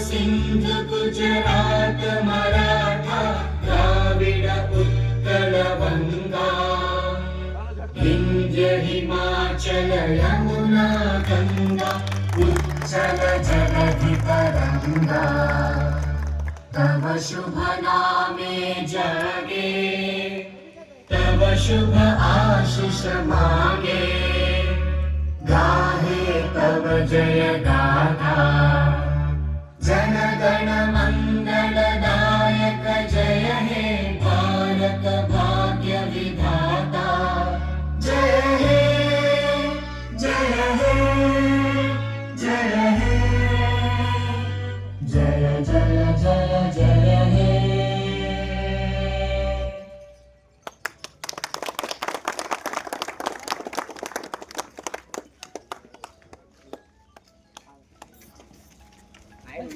सिंधु गुजरात मराठा द्राविड उत्कल गंगा विंध्य हिमाचल यमुना गंगा उच्चल जलधि तरंगा तव शुभ नामे जागे तव शुभ आशीष मांगे गाहे तव जय गाथा जन गण मंगलदायक जय हे भारत भाग्य विधाता जय हे जय हे जय हे जय जय जय जय हे आहे